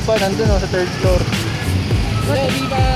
pa, nandun oh, sa third floor. Hello, Viva!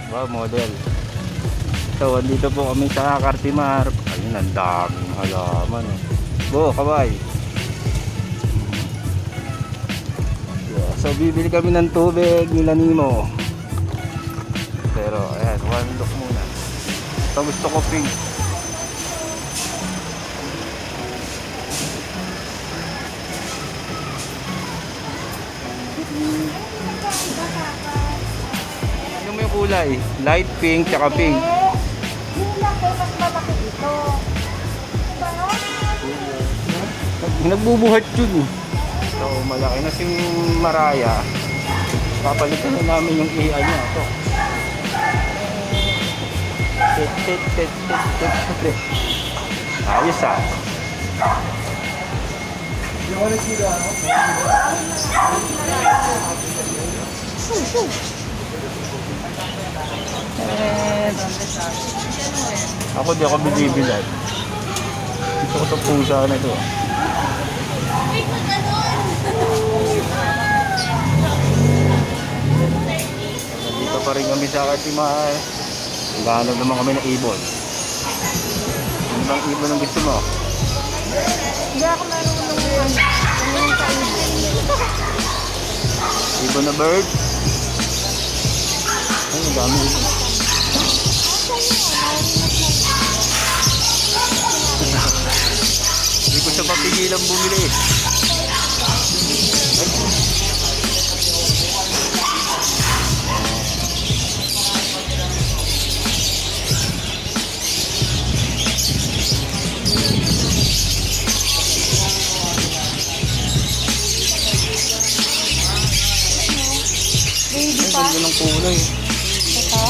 Wow, model. So, andito po kami sa Cartimar. Ayun, ang daming halaman. Bo, kaway. Yeah, so, bibili kami ng tubig nila Nemo. Pero, ayan, one look muna. Ito gusto ko pink. Ano mo yung kulay? Light pink, tsaka pink. Yung laki, mas malaki ito. Diba? Nagbubuhat yun. So, malaki na si Maraya. Papalitan na namin yung AI niya. Ito. Ayos ah. Ako di ako binibilan. Gusto ko sa pusa na ito. Dito pa rin kami sa Cartimar. Naghahanap naman kami ng ibon. Ano bang ibon ang gusto mo? Hindi ako marunong yan. Ano sa ibon? Ibon na bird? Ay, ang dami ibon. Hindi ko siya mapigilan bumili. Baby Ay, pa? ganda ng kulay. Ito?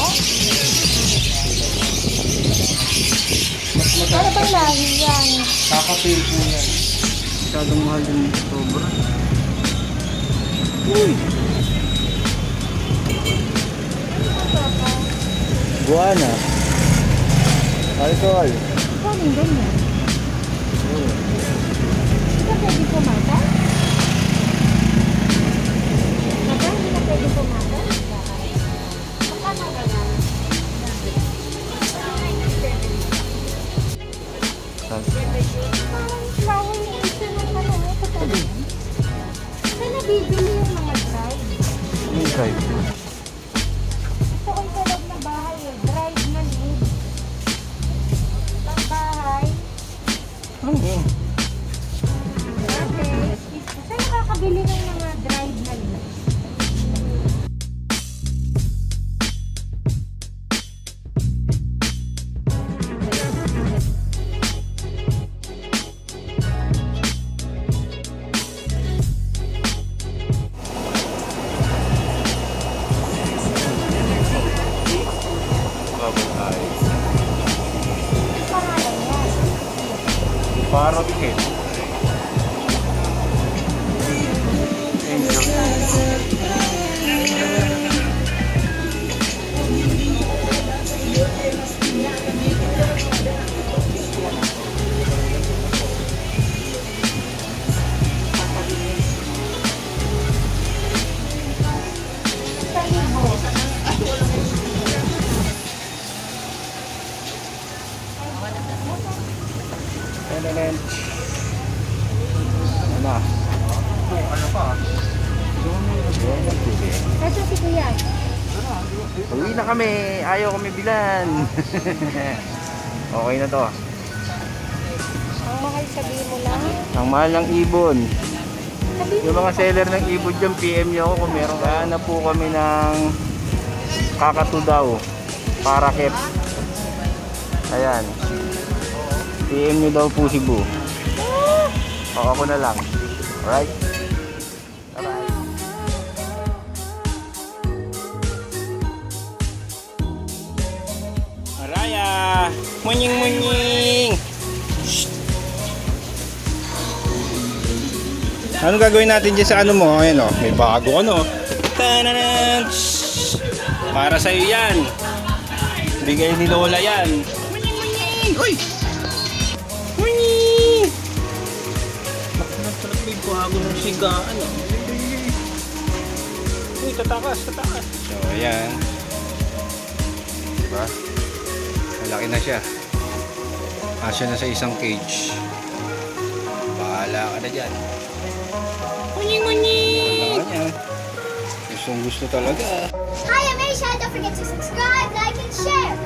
Ano bang lahi yan? Kakapil po yan. Masyadong mahal din sobra. Uy! Buwana. Alcohol. Ano yung ganyan? Hindi ka pwede pumatay? Mata, hindi ka pwede pumatay? Magkano ka na? Parang flower yung isa ng ano, ito pa rin. Saan nabibili yung mga dried? Yung drive. Ito ko sa loob ng bahay eh, dried na leaves. Pang bahay. Okay. Okay. Saan nakakabili ng mga dried na leaves? Pangalan yan. Parrot head. Angel. Ano na? Ano pa? Ayan ang tubig. Kasi si Kuya. Uwi na kami. Ayaw kami bilan. Okay na to. Ang mahal sabihin mo lang. Ang mahal ng ibon. Sabihin Yung mo mga seller ng ibon dyan, PM nyo ako kung meron. Kaya na po kami ng kakatu daw. Parakit. Ayan. PM nyo daw po si Boo. O ako na lang. Alright? Bye-bye. Maraya! Munying! Anong gagawin natin dyan sa ano mo? Ayan o, may bago ano. Tananan! Para sa'yo yan. Bigay ni Lola yan. Munying! Uy! Munying! Talagang may bago ng sigaan. Uy, tatakas. So, ayan. Diba? Malaki na siya. Asya na sa isang cage. Bahala ka na dyan. Munying! Gustong gusto talaga. Hi, I'm Aisha. Don't forget to subscribe, like, and share.